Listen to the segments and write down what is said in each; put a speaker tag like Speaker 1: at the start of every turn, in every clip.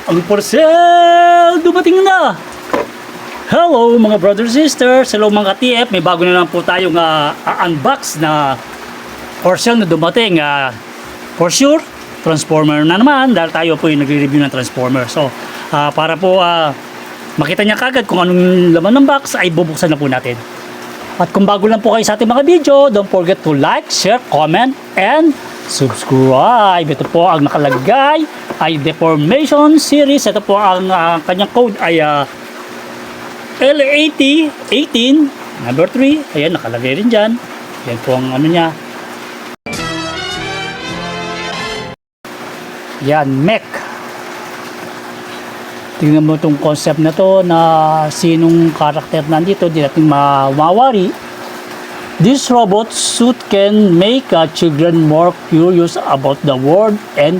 Speaker 1: Ang parcel dumating na. Hello mga brothers and sisters, hello mga TF. May bago na lang po tayong unbox na parcel na dumating. For sure, transformer na naman dahil tayo po yung nagre-review ng transformer. So, para po makita niya kagad kung anong laman ng box, ay bubuksan na po natin. At kung bago lang po kayo sa ating mga video, don't forget to like, share, comment, and subscribe. Ito po ang nakalagay ay Deformation Series. Ito po ang kanyang code ay L8018 number 3. Ayan, nakalagay rin dyan. Yan po ang ano niya. Yan, mech. Tingnan mo itong concept na to na sinong karakter nandito, di natin mawawari. This robot suit can make children more curious about the world and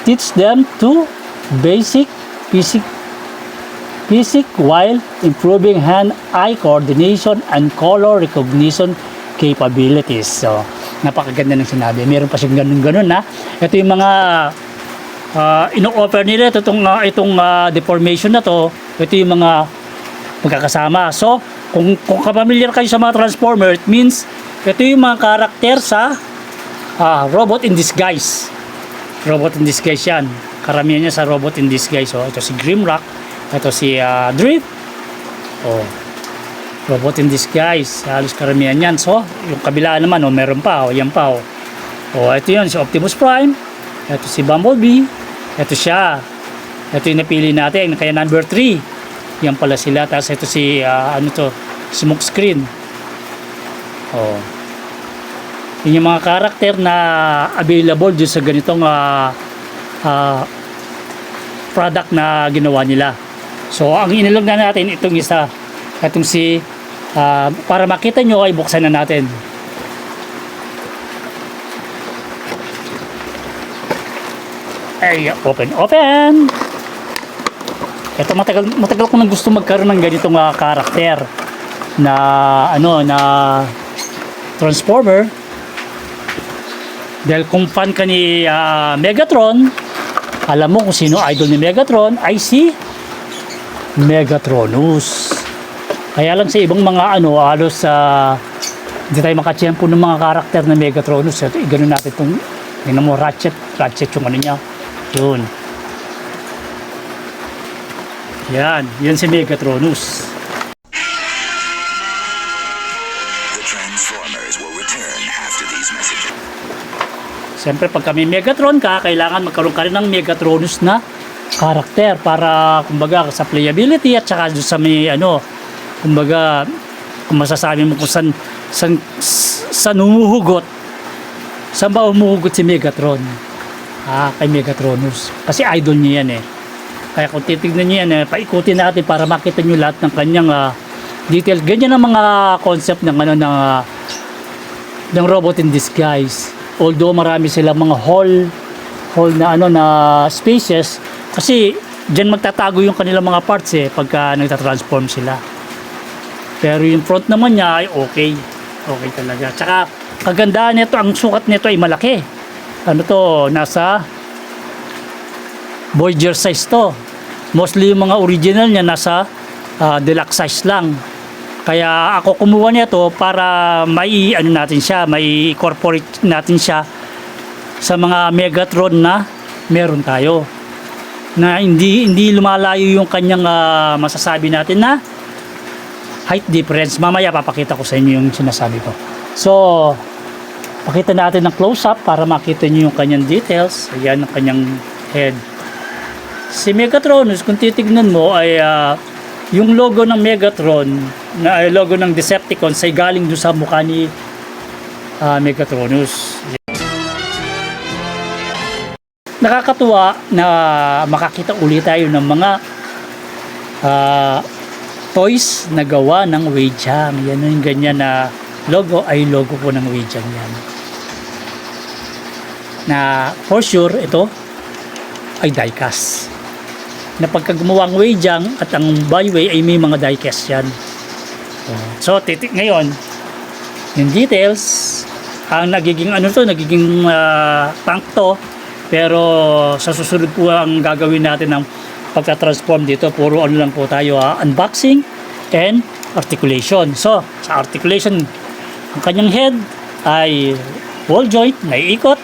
Speaker 1: teach them to basic physics while improving hand-eye coordination and color recognition capabilities. So, napakaganda ng sinabi. Meron pa siyang ganun-ganun na. Ito yung mga ino-offer nila itong deformation na to. Ito yung mga magkakasama. So, kung kapamilyar kayo sa mga transformer, it means ito yung mga karakter sa robot in disguise. Robot in disguise yan. Karamihan niya sa robot in disguise. So, ito si Grimrock. Ito si Drift. Oh, robot in disguise. Halos karamihan yan. So, yung kabila naman, meron pa. Yan pa. Ito yun, si Optimus Prime. Ito si Bumblebee. Ito siya. Ito yung napili natin. Kaya number 3. Yan pala sila. Tapos ito si, smoke screen. Yun yung mga karakter na available dun sa ganitong product na ginawa nila. So, ang inilog na natin, itong isa. Itong si, para makita nyo, ay buksan na natin. Ay, open. Ito, matagal ko nang gusto magkaroon ng ganitong karakter na, na transformer. Dahil kung fan ka ni Megatron, alam mo kung sino idol ni Megatron, ay si Megatronus. Kaya lang sa ibang mga halos hindi tayo makachempo ng mga karakter na Megatronus. Ito, ganoon natin itong, tingnan mo, Ratchet yung niya. Yun. Yan si Megatronus.
Speaker 2: The Transformers will return after these messages.
Speaker 1: Siyempre, pag kami Megatron ka, kailangan magkaroon ka rin ng Megatronus na karakter para, kumbaga, sa playability at saka sa may, kumbaga, kung masasabi mo kung saan humuhugot, saan ba humuhugot si Megatron? Kay Megatronus. Kasi idol niya yan eh. Kaya kung titignan niyo yan, paikutin natin para makita niyo lahat ng kanyang detail. Ganyan ang mga concept ng ng robot in disguise. Although marami silang mga hall na na spaces, kasi diyan magtatago yung kanilang mga parts pagka nagta-transform sila. Pero yung front naman niya ay okay talaga. Tsaka kagandahan nito, ang sukat nito ay malaki. Nasa Voyager size to. Mostly yung mga original niya nasa deluxe size lang. Kaya ako kumuha nito para mai incorporate natin siya sa mga Megatron na meron tayo. Na hindi lumalayo yung kanyang masasabi natin na height difference. Mamaya papakita ko sa inyo yung sinasabi ko. So, pakita natin ng close-up para makita nyo yung kanyang details. Ayan ang kanyang head. Si Megatronus, kung titignan mo, ay yung logo ng Megatron, na logo ng Decepticons, ay galing doon sa mukha ni Megatronus. Nakakatuwa na makakita ulit tayo ng mga toys na gawa ng Wei-Jiang. Yan yung ganyan na logo ay logo po ng Wei-Jiang yan. Na for sure ito ay diecast. Na pagka gumawa ang Wei-Jiang at ang Baiwei ay may mga diecast yan. So ngayon yung details ang nagiging nagiging tank to, pero sa susunod po ang gagawin natin ng pagka-transform dito. Puro ano lang po tayo, unboxing and articulation. So, sa articulation, ang kanyang head ay ball joint, may ikot,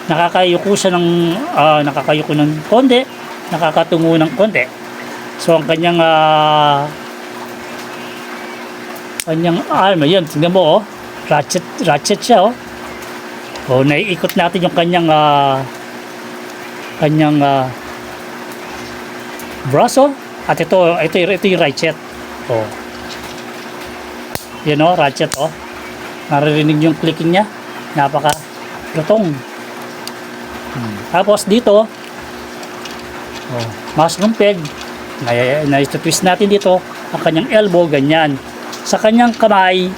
Speaker 1: nakakayuko siya ng nakakayuko ng konti, nakakatungo ng konti. So ang kanyang yan, tingnan mo, ratchet siya, naiikot natin yung kanyang braso, at ito yung ratchet. Yan, ratchet, naririnig yung clicking niya, napaka lutong. Tapos dito, mushroom peg, na-twist natin dito ang kanyang elbow, ganyan. Sa kanyang kamay,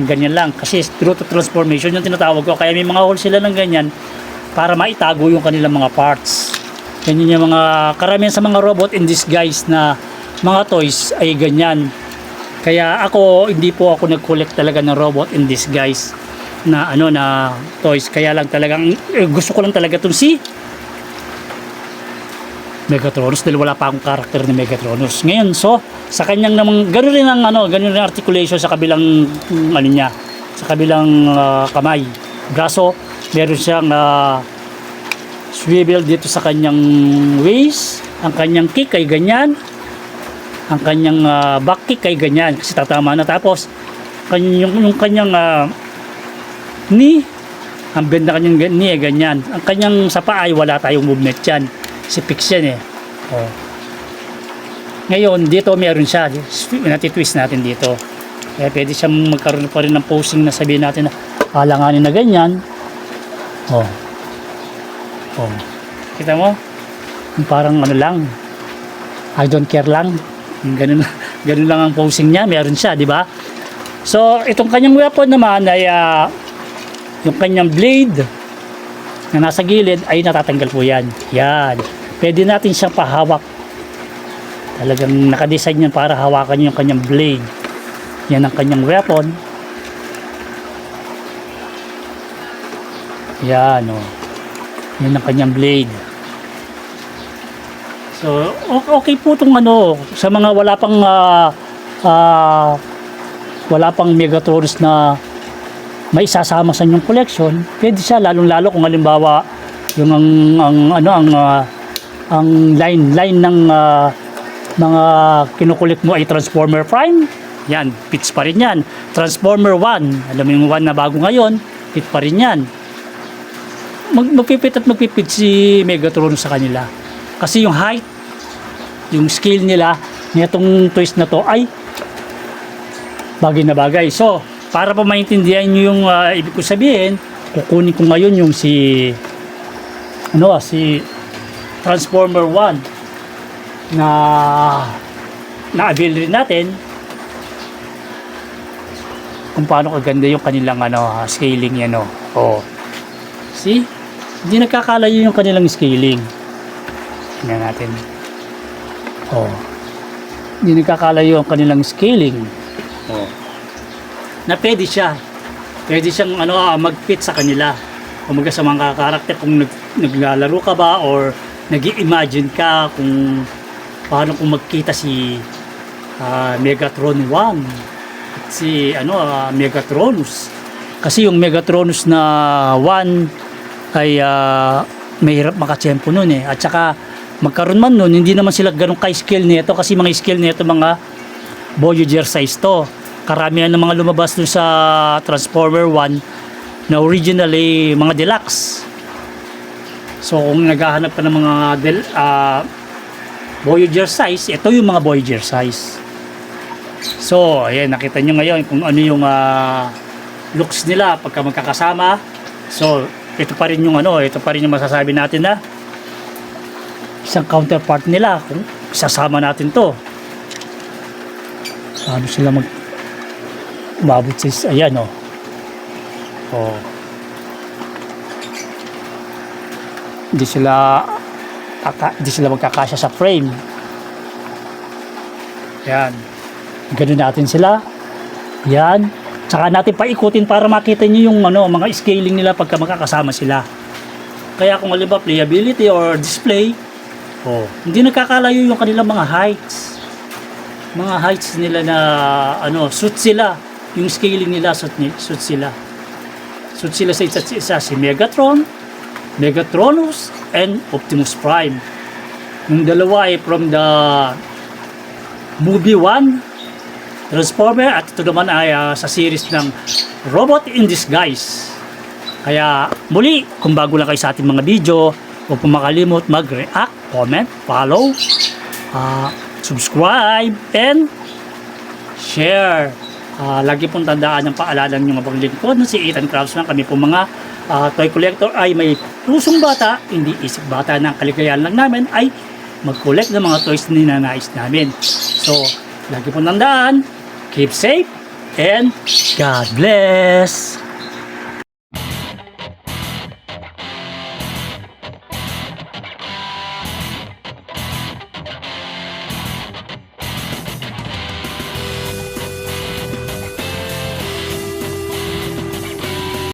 Speaker 1: ganyan lang, kasi through to transformation yung tinatawag ko, kaya may mga hole sila ng ganyan para maitago yung kanilang mga parts. Ganyan yung mga karamihan sa mga robot in disguise na mga toys ay ganyan. Kaya hindi po ako nag-collect talaga ng robot in disguise na na toys. Kaya lang talagang gusto ko lang talaga itong si Megatronus, dahil wala pa akong karakter ni Megatronus. Ngayon, so sa kanyang namang ganoon rin ang articulation sa kabilang niya, sa kabilang kamay, braso, meron siyang swivel dito sa kanyang waist. Ang kanyang kick ay ganyan, ang kanyang back kick ay ganyan, kasi tatama na. Tapos yung kanyang knee, ang bend na kanyang knee ay ganyan. Ang kanyang sa paa ay wala tayong movement yan, si fix yan Ngayon dito meron siya, natitwist natin dito, kaya pwede siyang magkaroon pa rin ng posing na sabihin natin na alanganin na ganyan. Kita mo, parang lang, I don't care lang, ganun lang ang posing niya, meron siya, di ba? So itong kanyang weapon naman ay yung kanyang blade na nasa gilid ay natatanggal po yan. Pwede natin siyang pahawak. Talagang nakadesign yan para hawakan yung kanyang blade. Yan ang kanyang weapon. Yan ang kanyang blade. So okay po itong sa mga wala pang Megatronus na may isasama sa inyong collection, pwede siya, lalong-lalo kung halimbawa yung ang line ng mga kinukulit mo ay Transformer Prime, yan, fits pa rin yan. Transformer 1, alam mo yung 1 na bago ngayon, fit pa rin yan. Magpipit si Megatron sa kanila, kasi yung height, yung scale nila nitong toys na to ay bagay na bagay. So para pa maintindihan nyo yung ibig ko sabihin, kukunin ko ngayon yung si Transformer 1 na-avail rin natin kung paano kaganda yung kanilang scaling yan. See? Hindi nagkakalayo yung kanilang scaling. Tingnan natin. Hindi nagkakalayo yung kanilang scaling. Na pwede siyang mag-fit sa kanila. Kumaga sa mga karakter, kung naglalaro ka ba or nag-i-imagine ka kung paano kung magkita si Megatron 1 at si Megatronus. Kasi yung Megatronus na 1 ay mahirap makatsyempo nun at saka magkaroon man nun, hindi naman sila ganun ka-scale nito, kasi mga scale nito mga Voyager size to. Karamihan ng mga lumabas dun sa Transformer 1 na originally mga deluxe. So kung naghahanap ka ng mga Voyager size, ito yung mga Voyager size. So ayan, nakita nyo ngayon kung ano yung looks nila pagka magkakasama. So ito pa rin yung masasabi natin na isang counterpart nila kung isasama natin to. Paano sila umabot sa ayan hindi sila magkakasya sa frame. Yan, ganun natin sila. Yan, tsaka natin paikutin para makita nyo yung mga scaling nila pagka magkakasama sila. Kaya kung halimbawa playability or display, Oh, hindi nagkakalayo yung kanilang mga heights. Mga heights nila na suit sila. Yung scaling nila suit sila. Suit sila sa isa't isa, si Megatron, Megatronus, and Optimus Prime. Yung dalawa ay from the movie 1, Transformer, at ito naman ay sa series ng Robot in Disguise. Kaya muli, kung bago lang kayo sa ating mga video, huwag po makalimot mag-react, comment, follow, subscribe, and share. Lagi pong tandaan ang paalala ng mga paglingkod na si Ethan Craftsman. Kami po mga toy collector ay may pusong bata, hindi isip bata. Ng kaligayahan lang namin ay mag-collect ng mga toys na ninanais namin. So, lagi pong tandaan, keep safe, and God bless!